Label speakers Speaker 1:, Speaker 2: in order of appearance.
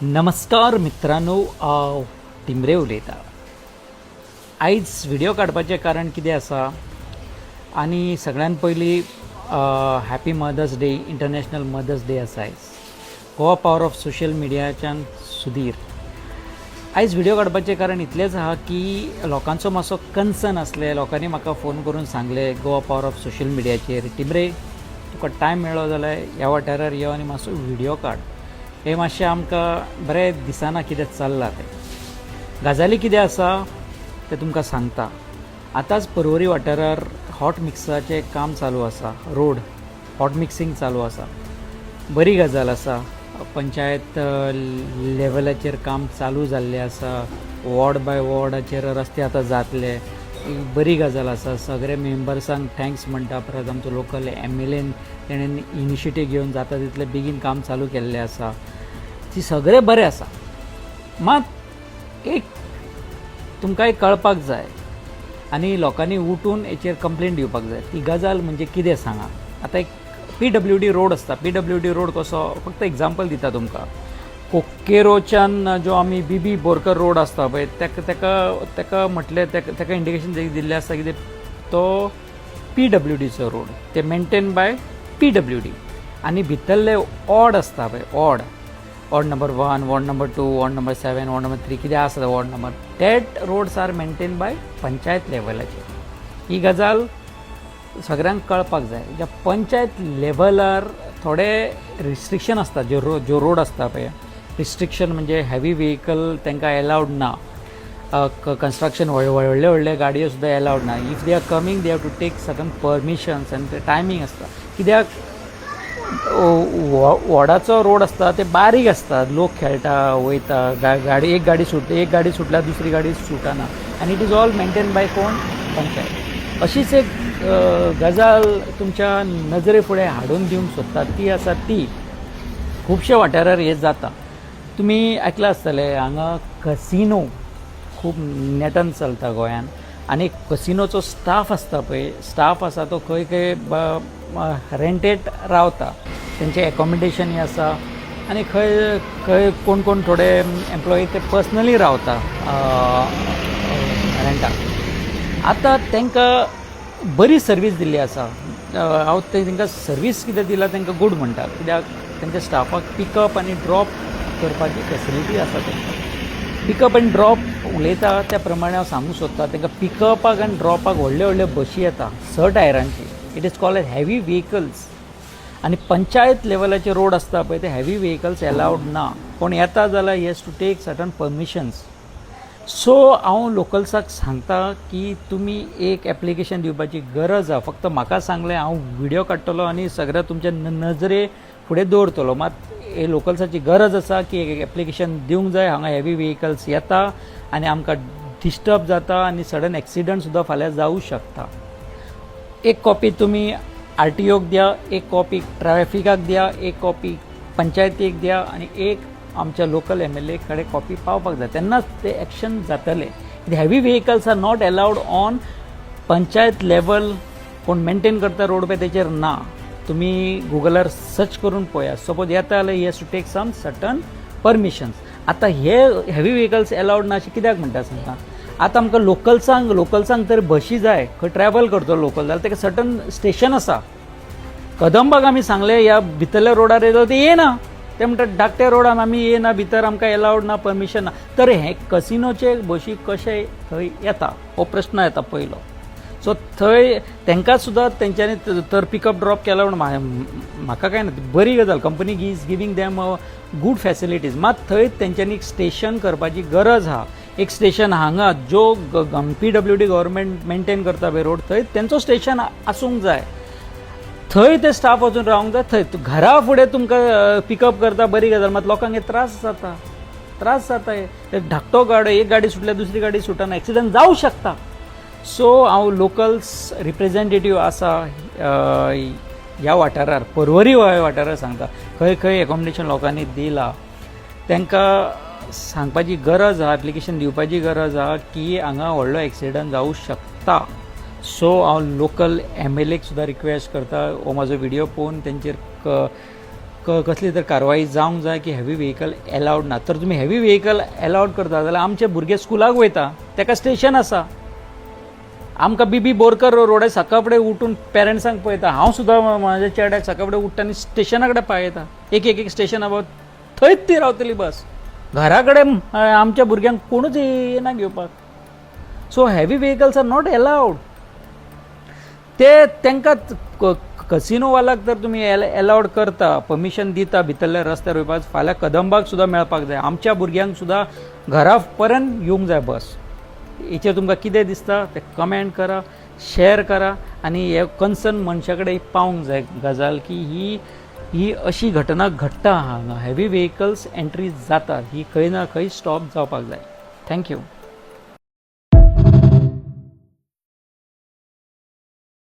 Speaker 1: नमस्कार मित्रांनो, टिमरे उलयता. आयज व्हिडिओ काडपाचें कारण कितें आसा आनी सगळ्यान पयलीं happy mother's day, international mother's day आसा आयज. गोवा पावर ऑफ सोशल मिडियाच्यान सुधीर. आयज व्हिडिओ काडपाचें कारण इतलेंच आहा की लोकांचो मातसो कन्सर्न आसले. लोकांनी म्हाका फोन करून सांगले गोवा पावर ऑफ सोशल मिडियाचेर, टिमरे तुका टायम मेळ्ळो जाल्यार ह्या वाठारार यो आनी मातसो व्हिडिओ काड. हे मातशें आमकां बरें दिसना कितें चल्लां तें. गजाली कितें आसा तें तुमकां सांगता. आतांच पर्वरी वाठारार हॉट मिक्साचें काम चालू आसा. रोड हॉट मिक्सिंग चालू आसा. बरी गजाल आसा. पंचायत लेवलाचेर काम चालू जाल्लें आसा. वॉर्ड बाय वॉर्डाचेर रस्ते आतां जातले. बरी गजाल आसा. सगळे मेंबर्सांक थँक्स म्हणटा. परत आमचो लोकल MLAन तेणें इनिशिएटीव घेवन जाता तितले बेगीन काम चालू केल्लें आसा. ती सगळें बरें आसा. मात एक तुमकां एक कळपाक जाय आनी लोकांनी उठून हेचेर कंप्लेंट दिवपाक जाय. ती गजाल म्हणजे कितें सांगा. आतां एक PWD रोड आसता. PWD रोड कसो, फक्त एग्जाम्पल दिता तुमकां. कोकेरोच्यान जो आमी BB बोरकर रोड आसता पळय, तेका म्हटलें, तेका इंडिकेशन दिल्लें आसता कितें तो PWDचो रोड. ते मेंटेन बाय PWD. आनी भितरले वॉर्ड आसता पळय, ward number 1, ward number 2, ward number 7, ward number 3 कितें आसा ward number, that roads are maintain by panchayat लेवलाचेर. ही गजाल सगळ्यांक कळपाक जाय. ज्या पंचायत लेवलार थोडे रिस्ट्रिक्शन आसता. जो रोड आसता पळय, रिस्ट्रिक्शन म्हणजे हेवी व्हेकल तांकां एलावड ना. कंस्ट्रक्शन व्हडले गाडयो सुद्दां एलावड ना. If they are coming they have to take certain permissions आनी ते टायमींग आसता. कित्याक वॉर्डाचो रोड आसता ते बारीक आसता. लोक खेळटा, वयता, एक गाडी सुटल्यार दुसरी गाडी सुटना. आनी it is all maintain by कोण, पंचायत. अशीच एक गजाल तुमच्या नजरे फुडें हाडून दिवंक सोदतात. ती आसा ती खुबशे वाठारार हे जाता. तुमी आयकलां आसतलें हांगा कसिनो खूब नेटान चलता गोंयान. आनी कसिनोचो स्टाफ आसता पळय, स्टाफ आसा तो खंय रेंटेड रावता. तेंचें एकोमोडेशन आसा. आनी खंय कोण थोडे एम्प्लॉई ते पर्सनली रावता रेंटाक. आतां तांकां बरी सर्वीस दिल्ली आसा. हांव तांकां सर्वीस कितें दिला तांकां गूड म्हणटा. कित्याक तांच्या स्टाफाक पिकअप आनी ड्रॉप करपाची फॅसिलिटी आसा. तांकां पिकअप आनी ड्रॉप उलयता त्या प्रमाणे हांव सांगूंक सोदता. तांकां पिकअपाक आनी ड्रॉपाक व्हडल्यो बशी येता 6 टायरांची. It is called as heavy vehicles. आनी पंचायत लेवलाचे रोड आसता पळय ते हेवी व्हेकल्स एलावड ना. कोण येता जाल्यार he has to take certain permissions. So हांव लोकल्साक सांगता की तुमी एक एप्लिकेशन दिवपाची गरज आहा. फक्त म्हाका सांगलें, हांव व्हिडिओ काडटलो आनी सगळ्या तुमच्या नजरे फुडें दवरतलो. मात हे लोकल्साची गरज आसा की एक एप्लिकेशन दिवंक जाय. हांगा हेवी व्हेकल्स येता आनी आमकां डिस्टर्ब जाता आनी सडन एक्सिडंट सुद्दां फाल्यां जावं शकता. एक कॉपी तुमी RTOक द्या, एक कॉपी ट्रॅफिकाक द्या, एक कॉपी पंचायतीक द्या आनी एक आमच्या लोकल MLA कडेन कॉपी पावपाक जाय. तेन्नाच ते एक्शन जातले. Heavy vehicles are not allowed on panchayat level. कोण मेंटेन करता रोड पळय तेचेर ना. तुमी गुगलार सर्च करून पळया. सपोज येता जाल्यार he has to take some certain permissions. आतां हे हेवी व्हेकल्स एलावड ना अशें कित्याक म्हणटा सांगता. आतां आमकां लोकल्सांक तर बशी जाय. खंय ट्रॅवल करतो लोकल जाल्यार ताका सर्टन स्टेशन आसा. कदंबाक आमी सांगलें ह्या भितरल्या रोडार येता ते येना. ते म्हणटात धाकट्या रोडान आमी येना, भितर आमकां एलावड ना, परमिशन ना. तर हे कसिनोचे बशी कशे थंय येता हो प्रश्न येता पयलो. सो थंय तांकां सुद्दां तेंच्यांनी तर पिकअप ड्रॉप केला म्हणून म्हाका काय ना, बरी गजाल. Company is giving them good facilities. मात थंय तेंच्यांनी स्टेशन करपाची गरज आहा. एक स्टेशन हांगा जो PWD गव्हर्मेंट मेंटेन करता पळय रोड, थंय तेंचो स्टेशन आसूंक जाय. थंय ते स्टाफ वचून रावंक जाय. थंय घरा फुडें तुमकां पिकअप करता बरी गजाल. मात लोकांक हे त्रास जाता. धाकटो गाडी, एक गाडी सुटल्यार दुसरी गाडी सुटना, एक्सिडंट जावं शकता. सो हांव लोकल्स रिप्रेझेंटेटीव आसा ह्या वाठारार, पर्वरी वाठारार सांगता. खंय एकोमोडेशन लोकांनी दिला तांकां सांगपाची गरज आहा, एप्लिकेशन दिवपाची गरज आहा की हांगा व्हडलो एक्सिडंट जावं शकता. सो हांव लोकल MLAक सुद्दां रिक्वेस्ट करता, हो म्हाजो व्हिडिओ पळोवन तेंचेर कसली तर कारवाई जावंक जाय की हेवी व्हेकल एलावड ना. तर तुमी हेवी व्हेकल एलावड करता जाल्यार आमचे भुरगे स्कुलाक वयता, ताका स्टेशन आसा. आमकां बीबी बोरकर रोडे सकाळ फुडें उठून पेरंट्सांक पळयता. हांव सुद्दां म्हाज्या चेड्याक सकाळ फुडें उठटा आनी स्टेशना कडेन पावयता. एक स्टेशना थंयच ती रावतली बस. घरा कडेन आमच्या भुरग्यांक कोणूच येना घेवपाक. So heavy vehicles are not allowed. ते तांकां कसिनोवालाक तर तुमी एलावड करता, परमिशन दिता भितरल्या रस्त्यार वयपाक, फाल्यां कदंबाक सुद्दां मेळपाक जाय. आमच्या भुरग्यांक सुद्दां घरा पर्यंत येवंक जाय बस. हेचेर तुमकां कितें दिसता तें कमेंट करा, शेअर करा आनी हे कन्सर्न मनशा कडेन पावंक जाय गजाल की ही अशी घटना घडटा हांगा. हेवी व्हेकल्स एंट्री जातात, ही खंय ना खंय स्टॉप जावपाक जाय. थँक्यू.